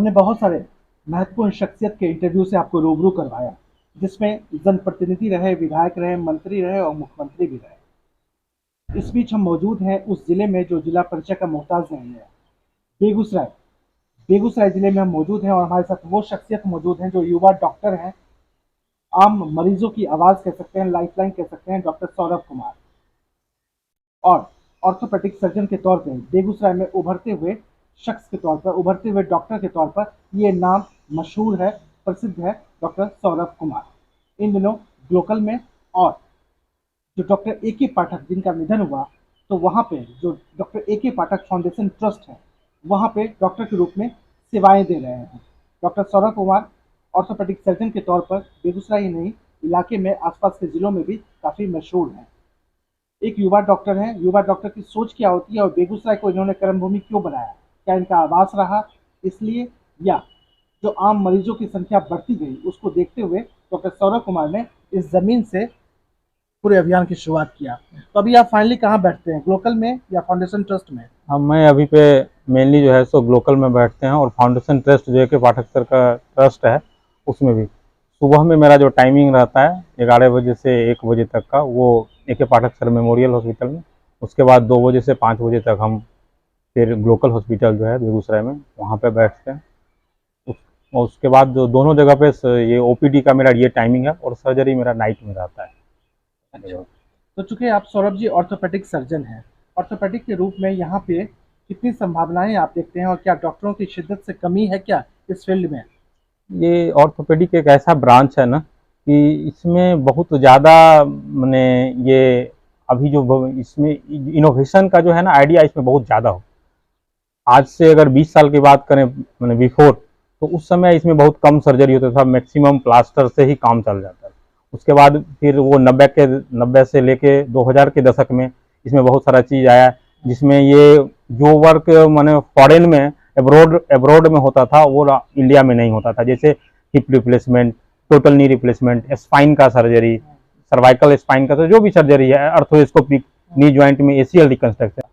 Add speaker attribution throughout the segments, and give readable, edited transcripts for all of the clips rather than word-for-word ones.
Speaker 1: हमने बहुत सारे महत्वपूर्ण शख्सियत के इंटरव्यू से आपको रूबरू करवाया, जिसमें जनप्रतिनिधि रहे, विधायक रहे, मंत्री रहे और मुख्यमंत्री भी रहे। इस बीच हम मौजूद हैं उस जिले में जो जिला परिचय का मोहताज नहीं है, बेगूसराय। बेगूसराय जिले में हम मौजूद हैं और हमारे साथ वो शख्सियत मौजूद हैं जो युवा डॉक्टर हैं, आम मरीजों की आवाज़ कह सकते हैं, लाइफलाइन कह सकते हैं, डॉक्टर सौरभ कुमार। और ऑर्थोपेडिक सर्जन के तौर पे बेगूसराय में उभरते हुए शख्स के तौर पर, उभरते हुए डॉक्टर के तौर पर ये नाम मशहूर है, प्रसिद्ध है, डॉक्टर सौरभ कुमार। इन दिनों ग्लोकल में और जो डॉक्टर ए के पाठक जिनका निधन हुआ, तो वहाँ पे जो डॉक्टर ए के पाठक फाउंडेशन ट्रस्ट है, वहाँ पे डॉक्टर के रूप में सेवाएं दे रहे हैं। Doctor Saurabh Kumar orthopaedic surgeon के तौर पर बेगूसराय ही नहीं, इलाके में आसपास के जिलों में भी काफ़ी मशहूर हैं। एक युवा डॉक्टर हैं, युवा डॉक्टर की सोच क्या होती है और बेगूसराय को इन्होंने कर्मभूमि क्यों बनाया? क्या इनका आवास रहा इसलिए, या जो आम मरीजों की संख्या बढ़ती गई उसको देखते हुए डॉक्टर सौरभ कुमार ने इस ज़मीन से पूरे अभियान की शुरुआत किया? तो अभी आप फाइनली कहाँ बैठते हैं, ग्लोकल में या फाउंडेशन ट्रस्ट में?
Speaker 2: अब मैं अभी पे मेनली जो है सो ग्लोकल में बैठते हैं और फाउंडेशन ट्रस्ट जो है कि पाठक सर का ट्रस्ट है, उसमें भी सुबह में मेरा जो टाइमिंग रहता है 11 बजे से 1 बजे तक का, वो ए के पाठक सर मेमोरियल हॉस्पिटल में। उसके बाद 2 बजे से 5 बजे तक हम फिर ग्लोकल हॉस्पिटल जो है बेगूसराय में, वहाँ पे बैठते हैं। और उसके बाद जो दोनों जगह पे ये ओपीडी का मेरा ये टाइमिंग है और सर्जरी मेरा नाइट में रहता है।
Speaker 1: अच्छा, तो चूंकि आप सौरभ जी ऑर्थोपेडिक सर्जन हैं, ऑर्थोपेडिक के रूप में यहाँ पे कितनी संभावनाएं आप देखते हैं और क्या डॉक्टरों की शिद्दत से कमी है क्या इस फील्ड में?
Speaker 2: ये ऑर्थोपेडिक एक ऐसा ब्रांच है ना कि इसमें बहुत ज़्यादा मैंने ये अभी जो इसमें इनोवेशन का जो है ना आइडिया इसमें बहुत ज़्यादा हो। आज से अगर 20 साल की बात करें मैंने बिफोर, तो उस समय इसमें बहुत कम सर्जरी होता था, मैक्सिमम प्लास्टर से ही काम चल जाता था। उसके बाद फिर वो 90 से लेके 2000 के दशक में इसमें बहुत सारा चीज़ आया, जिसमें ये जो वर्क मैंने फॉरेन में एब्रोड में होता था वो इंडिया में नहीं होता था। जैसे hip replacement, total knee replacement, spine का सर्जरी, सर्वाइकल स्पाइन का, तो जो भी सर्जरी है, अर्थोस्कोपिक, नी ज्वाइंट में एसीएल रिकंस्ट्रक्शन।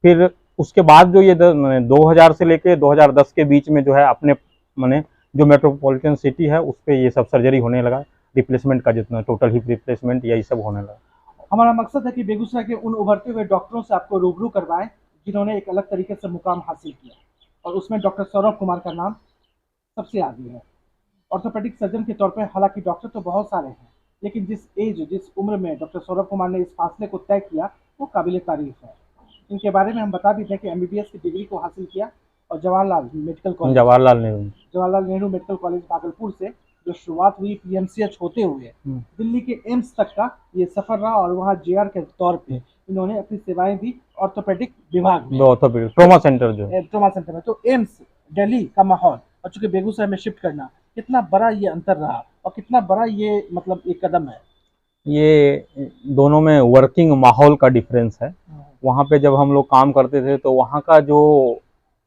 Speaker 2: फिर उसके बाद जो ये 2000 से लेके 2010 के बीच में जो है अपने मैंने जो मेट्रोपॉलिटन सिटी है उस पर ये सब सर्जरी होने लगा, रिप्लेसमेंट का जितना टोटल हिप रिप्लेसमेंट यही सब होने लगा।
Speaker 1: हमारा मकसद है कि बेगूसराय के उन उभरते हुए डॉक्टरों से आपको रूबरू करवाएं जिन्होंने एक अलग तरीके से मुकाम हासिल किया, और उसमें डॉक्टर सौरभ कुमार का नाम सबसे आगे है। ऑर्थोपेडिक सर्जन के तौर पर हालांकि डॉक्टर तो बहुत सारे हैं, लेकिन जिस उम्र में डॉक्टर सौरभ कुमार ने इस फासले को तय किया वो काबिल तारीफ है। इनके बारे में हम बता भी दें कि एमबीबीएस की डिग्री को हासिल किया और जवाहरलाल नेहरू मेडिकल कॉलेज भागलपुर से जो शुरुआत हुई पीएमसीएच होते हुए दिल्ली के एम्स तक का ये सफर रहा, और वहाँ जेआर के तौर पे इन्होंने अपनी सेवाएं दी ऑर्थोपेडिक विभाग में,
Speaker 2: ट्रॉमा सेंटर
Speaker 1: में। तो एम्स दिल्ली का माहौल और चूंकि बेगूसराय में शिफ्ट करना, कितना बड़ा ये अंतर रहा और कितना बड़ा ये मतलब एक कदम है?
Speaker 2: ये दोनों में वर्किंग माहौल का डिफरेंस है। वहाँ पे जब हम लोग काम करते थे तो वहाँ का जो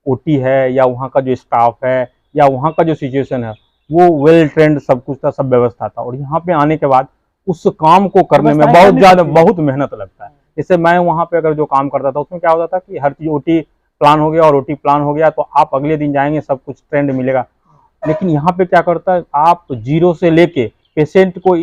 Speaker 2: ओटी है या वहाँ का जो स्टाफ है या वहाँ का जो सिचुएशन है वो वेल ट्रेंड सब कुछ था, सब व्यवस्था था। और यहाँ पे आने के बाद उस काम को करने में बहुत मेहनत लगता है। जैसे मैं वहाँ पे अगर जो काम करता था उसमें क्या होता था कि हर चीज़ ओटी प्लान हो गया, और ओटी प्लान हो गया तो आप अगले दिन जाएंगे सब कुछ ट्रेंड मिलेगा। लेकिन यहाँ पे क्या करता है, आप जीरो से लेके पेशेंट को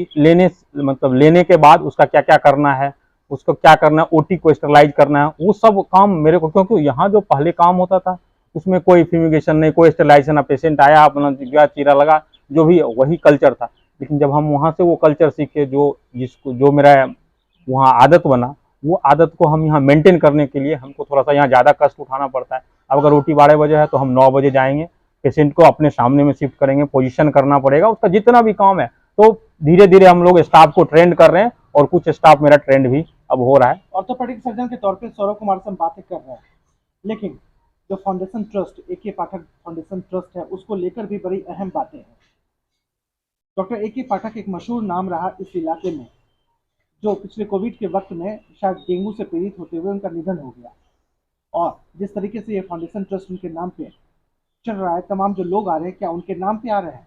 Speaker 2: लेने के बाद उसका क्या क्या करना है, उसको क्या करना है, ओटी को स्टरलाइज करना है, वो सब काम मेरे को, क्योंकि यहाँ जो पहले काम होता था उसमें कोई फ्यूमिगेशन नहीं, कोई स्टरलाइजेशन, पेशेंट आया अपना चीरा लगा, जो भी वही कल्चर था। लेकिन जब हम वहाँ से वो कल्चर सीखे, जो मेरा वहाँ आदत बना, वो आदत को हम यहाँ मेंटेन करने के लिए हमको थोड़ा सा यहाँ ज़्यादा कष्ट उठाना पड़ता है। अब अगर ओटी 12 बजे है तो हम 9 बजे जाएंगे, पेशेंट को अपने सामने में शिफ्ट करेंगे, पोजीशन करना पड़ेगा, उसका जितना भी काम है। तो धीरे धीरे हम लोग स्टाफ को ट्रेंड कर रहे हैं और कुछ स्टाफ मेरा ट्रेंड भी अब हो रहा है।
Speaker 1: ऑर्थोपेडिक सर्जन के तौर पे सौरभ कुमार से हम बातें कर रहे हैं, लेकिन जो फाउंडेशन ट्रस्ट ए के पाठक फाउंडेशन ट्रस्ट है उसको लेकर भी बड़ी अहम बातें हैं। डॉक्टर ए के पाठक एक मशहूर नाम रहा इस इलाके में, जो पिछले कोविड के वक्त में शायद डेंगू से पीड़ित होते हुए उनका निधन हो गया। और जिस तरीके से ये फाउंडेशन ट्रस्ट उनके नाम पे चल रहा है, तमाम जो लोग आ रहे हैं क्या उनके नाम पे आ रहे हैं,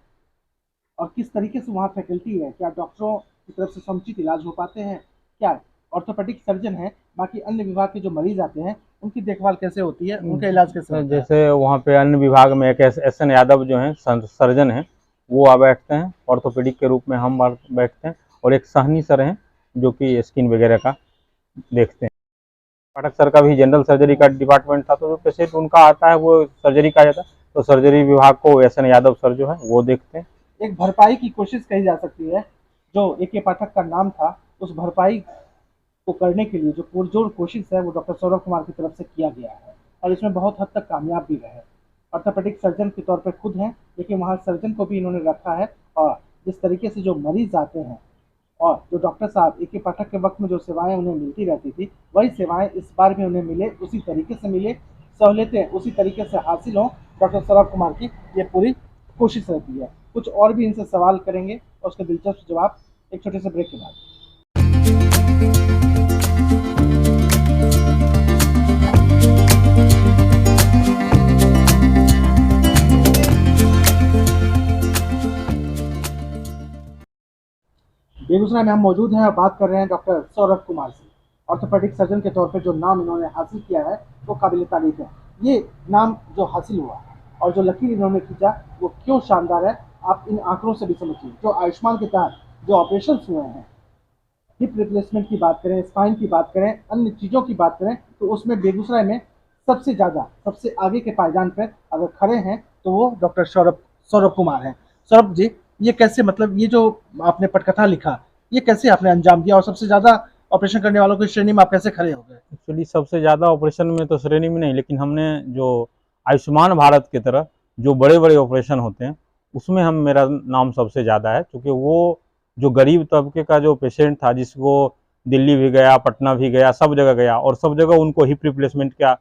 Speaker 1: और किस तरीके से वहाँ फैकल्टी है, क्या डॉक्टरों की तरफ से समुचित इलाज हो पाते हैं, क्या ऑर्थोपेडिक सर्जन है, बाकी अन्य विभाग के जो मरीज आते हैं उनकी देखभाल कैसे होती है, उनका इलाज कैसे होता है?
Speaker 2: जैसे वहाँ पे अन्य विभाग में एक SN यादव जो हैं सर्जन हैं, वो आ बैठते हैं, ऑर्थोपेडिक के रूप में हम बैठते हैं, और एक सहनी सर हैं जो कि स्किन वगैरह का देखते हैं। पाठक सर का भी जनरल सर्जरी का डिपार्टमेंट था, तो जो पेशेंट उनका आता है वो सर्जरी का जाता है, तो सर्जरी विभाग को SN यादव सर जो है वो देखते हैं।
Speaker 1: एक भरपाई की कोशिश कही जा सकती है, जो AK पाठक का नाम था, उस भरपाई को करने के लिए जो पुरजोर कोशिश है वो डॉक्टर सौरभ कुमार की तरफ से किया गया है, और इसमें बहुत हद तक कामयाब भी रहे। ऑर्थोपेडिक सर्जन के तौर पर खुद हैं, लेकिन वहाँ सर्जन को भी इन्होंने रखा है, और जिस तरीके से जो मरीज आते हैं और जो डॉक्टर साहब AK पाठक के वक्त में जो सेवाएं उन्हें मिलती रहती थी, वही सेवाएं इस बार भी उन्हें मिले, उसी तरीके से मिले, सहूलियतें उसी तरीके से हासिल हों, डॉक्टर सौरभ कुमार की ये पूरी कोशिश रहती है। कुछ और भी इनसे सवाल करेंगे और उसके दिलचस्प जवाब एक छोटे से ब्रेक के बाद। बेगूसराय में हम मौजूद हैं और बात कर रहे हैं डॉक्टर सौरभ कुमार से। ऑर्थोपेडिक सर्जन के तौर पर जो नाम इन्होंने हासिल किया है वो काबिल तारीफ है। ये नाम जो हासिल हुआ और जो लकीर इन्होंने खींचा वो क्यों शानदार है, आप इन आंकड़ों से भी समझिए। जो आयुष्मान के तहत जो ऑपरेशन हुए हैं, हिप रिप्लेसमेंट की बात करें, स्पाइन की बात करें, अन्य चीज़ों की बात करें, तो उसमें बेगूसराय में सबसे ज़्यादा सबसे आगे के पायदान पर अगर खड़े हैं तो वो डॉक्टर सौरभ कुमार हैं। सौरभ जी, ये कैसे, मतलब ये जो आपने पटकथा लिखा, ये कैसे आपने अंजाम दिया और सबसे ज़्यादा ऑपरेशन करने वालों की श्रेणी में आप कैसे खड़े हो गए?
Speaker 2: एक्चुअली सबसे ज़्यादा ऑपरेशन में तो श्रेणी में नहीं, लेकिन हमने जो आयुष्मान भारत की तरह जो बड़े बड़े ऑपरेशन होते हैं उसमें मेरा नाम सबसे ज़्यादा है, क्योंकि वो जो गरीब तबके का जो पेशेंट था, जिसको दिल्ली भी गया, पटना भी गया, सब जगह गया, और सब जगह उनको हिप रिप्लेसमेंट का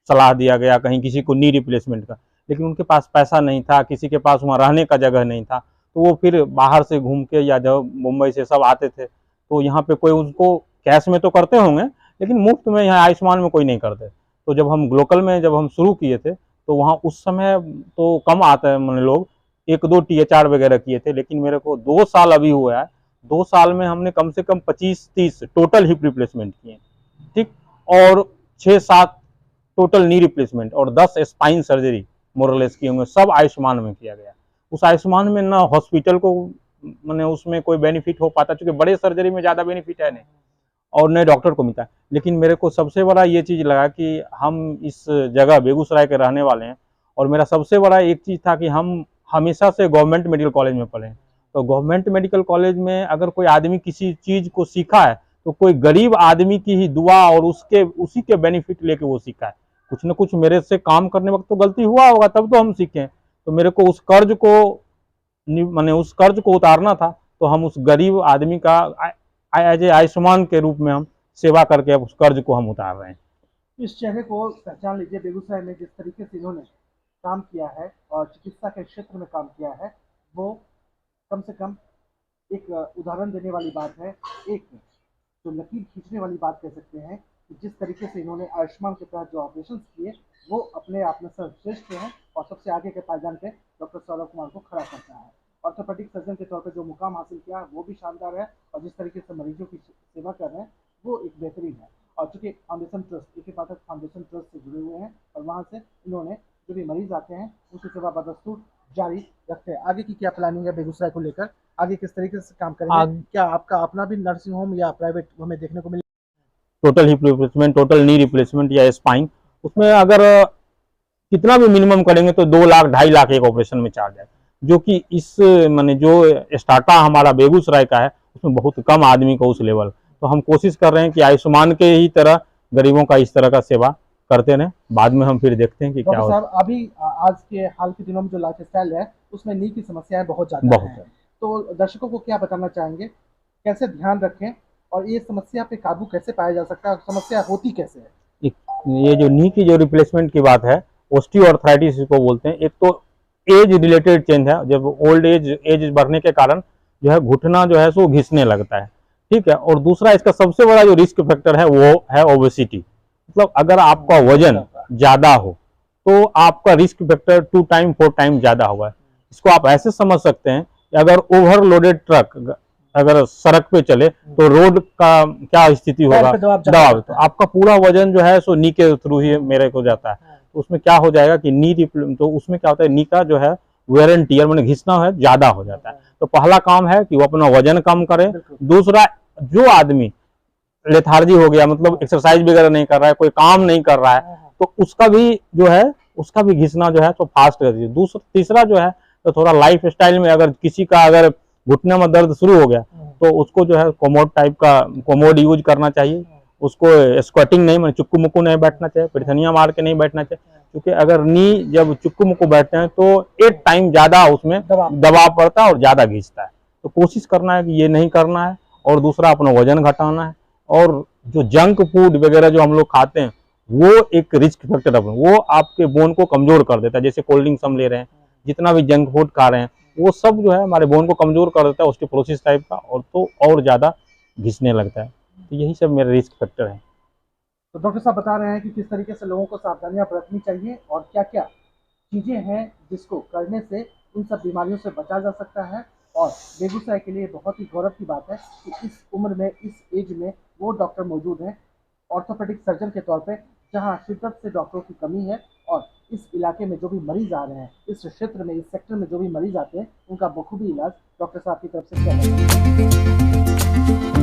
Speaker 2: सलाह दिया गया, कहीं किसी को नी रिप्लेसमेंट का, लेकिन उनके पास पैसा नहीं था, किसी के पास वहाँ रहने का जगह नहीं था, तो वो फिर बाहर से घूम के या जब मुंबई से सब आते थे, तो यहाँ पे कोई उनको कैश में तो करते होंगे, लेकिन मुफ्त में यहाँ आयुष्मान में कोई नहीं करते। तो जब हम लोकल में जब हम शुरू किए थे तो वहाँ उस समय तो कम आते हैं, मैंने लोग 1-2 THR वगैरह किए थे, लेकिन मेरे को 2 साल अभी हुआ है, 2 साल में हमने कम से कम 25-30 टोटल हिप रिप्लेसमेंट किए, ठीक, और 6-7 टोटल नी रिप्लेसमेंट और 10 स्पाइन सर्जरी मोरलेस किए होंगे, सब आयुष्मान में किया गया। उस आयुष्मान में ना हॉस्पिटल को मैंने उसमें कोई बेनिफिट हो पाता, क्योंकि बड़े सर्जरी में ज़्यादा बेनिफिट है नहीं, और नए डॉक्टर को मिलता है। लेकिन मेरे को सबसे बड़ा ये चीज़ लगा कि हम इस जगह बेगूसराय के रहने वाले हैं, और मेरा सबसे बड़ा एक चीज़ था कि हम हमेशा से गवर्नमेंट मेडिकल कॉलेज में पढ़े, तो गवर्नमेंट मेडिकल कॉलेज में अगर कोई आदमी किसी चीज़ को सीखा है तो कोई गरीब आदमी की ही दुआ और उसी के बेनिफिट लेके वो सीखा है। कुछ न कुछ मेरे से काम करने वक्त तो गलती हुआ होगा, तब तो हम सीखें, तो मेरे को उस कर्ज को उतारना था, तो हम उस गरीब आदमी का एज ए आयुष्मान के रूप में हम सेवा करके उस कर्ज को हम उतार रहे हैं।
Speaker 1: इस चेहरे को पहचान लीजिए। बेगूसराय में जिस तरीके से इन्होंने काम किया है और चिकित्सा के क्षेत्र में काम किया है, वो कम से कम एक उदाहरण देने वाली बात है, एक जो लकीर खींचने वाली बात कह सकते हैं कि जिस तरीके से इन्होंने आयुष्मान के तहत जो ऑपरेशन किए वो अपने आप में सर्वश्रेष्ठ हैं, और सबसे आगे के पायदान पे डॉक्टर सौरभ कुमार को खड़ा करता है। ऑर्थोपेडिक सर्जन के तौर पर जो मुकाम हासिल किया वो भी शानदार है, और जिस तरीके से मरीजों की सेवा कर रहे हैं वो एक बेहतरीन है। और चूंकि फाउंडेशन ट्रस्ट, AK पाठक फाउंडेशन ट्रस्ट से जुड़े हुए हैं, और वहाँ से इन्होंने जो भी मरीज आते हैं उनकी सेवा बदस्तूर जारी रखते हैं। आगे की क्या प्लानिंग है बेगूसराय को लेकर, आगे किस तरीके से काम करेंगे? क्या आपका अपना भी नर्सिंग होम या प्राइवेट हमें देखने को मिले?
Speaker 2: Total hip replacement, total knee replacement या स्पाइन, उसमें अगर कितना भी मिनिमम करेंगे तो 2 लाख 2.5 लाख एक ऑपरेशन में चार्ज है, जो कि इस माने जो स्टार्टा हमारा बेगूसराय का है उसमें बहुत कम आदमी को उस लेवल। तो हम कोशिश कर रहे हैं कि आयुष्मान के ही तरह गरीबों का इस तरह का सेवा करते रहें, बाद में हम फिर देखते हैं कि क्या होता है।
Speaker 1: साहब, अभी आज के हाल के दिनों में जो लाइफ स्टाइल है उसमें नी की समस्याएं बहुत ज़्यादा हैं, तो दर्शकों को क्या बताना चाहेंगे, कैसे ध्यान रखें और ये समस्या पे काबू कैसे पाया जा सकता है, समस्या होती कैसे है?
Speaker 2: ये जो नी की जो रिप्लेसमेंट की बात है, ऑस्टियोआर्थराइटिस इसको बोलते हैं। एक तो एज रिलेटेड चेंज है, जब ओल्ड एज बढ़ने के कारण जो है घुटना जो है सो घिसने लगता है, ठीक है। और दूसरा इसका सबसे बड़ा जो रिस्क फैक्टर है वो है ओबेसिटी, मतलब अगर आपका वजन ज्यादा हो तो आपका रिस्क फैक्टर 2 टाइम 4 टाइम ज्यादा हुआ है। इसको आप ऐसे समझ सकते हैं कि अगर ओवरलोडेड ट्रक अगर सड़क पे चले तो रोड का क्या स्थिति
Speaker 1: पैर
Speaker 2: होगा,
Speaker 1: पे दबाव ज्यादा
Speaker 2: दबाव,
Speaker 1: पड़ता
Speaker 2: तो
Speaker 1: है।
Speaker 2: आपका पूरा वजन जो है सो नी के थ्रू ही मेरे को जाता है। तो उसमें क्या हो जाएगा कि तो उसमें क्या होता है, नी का जो है वेयर एंड टियर मैंने घिसना है ज्यादा हो जाता है। तो पहला काम है कि वो अपना वजन कम करे।
Speaker 1: बिल्कुल।
Speaker 2: दूसरा, जो आदमी लेथार्जी हो गया, मतलब एक्सरसाइज वगैरह नहीं कर रहा है, कोई काम नहीं कर रहा है, तो उसका भी जो है उसका भी घिसना जो है तो फास्ट कर दीजिए। दूसरा, तीसरा जो है तो थोड़ा लाइफ स्टाइल में अगर किसी का अगर घुटने में दर्द शुरू हो गया तो उसको जो है कोमोड टाइप का कोमोड यूज करना चाहिए। उसको स्क्वाटिंग नहीं, मतलब चुक्कू मुक्कू नहीं बैठना चाहिए, पिठनिया मार के नहीं बैठना चाहिए, क्योंकि अगर नी जब चुक्कू मुक्कू बैठते हैं तो एक टाइम ज्यादा उसमें दबाव पड़ता है और ज्यादा घिसता है। तो कोशिश करना है कि ये नहीं करना है। और दूसरा, अपना वजन घटाना है। और जो जंक फूड वगैरह जो हम लोग खाते हैं वो एक रिस्क फैक्टर है, वो आपके बोन को कमजोर कर देता है। जैसे कोल्ड ड्रिंक्स हम ले रहे हैं, जितना भी जंक फूड खा रहे हैं, वो सब जो है हमारे बोन को कमजोर कर देता है, ऑस्टियोपोरोसिस टाइप का, और तो और ज्यादा घिसने लगता है। तो यही सब मेरे रिस्क फैक्टर है।
Speaker 1: तो डॉक्टर साहब बता रहे हैं कि किस तरीके से लोगों को सावधानियां बरतनी चाहिए और क्या क्या चीजें हैं जिसको करने से उन सब बीमारियों से बचा जा सकता है। और बेगूसराय के लिए बहुत ही गौरव की बात है कि इस उम्र में, इस एज में वो डॉक्टर मौजूद हैं ऑर्थोपेडिक सर्जन के तौर पे, जहां शिद्दत से डॉक्टरों की कमी है। और इस इलाके में जो भी मरीज आ रहे हैं, इस क्षेत्र में, इस सेक्टर में जो भी मरीज आते हैं, उनका बखूबी इलाज डॉक्टर साहब की तरफ से किया जाता है।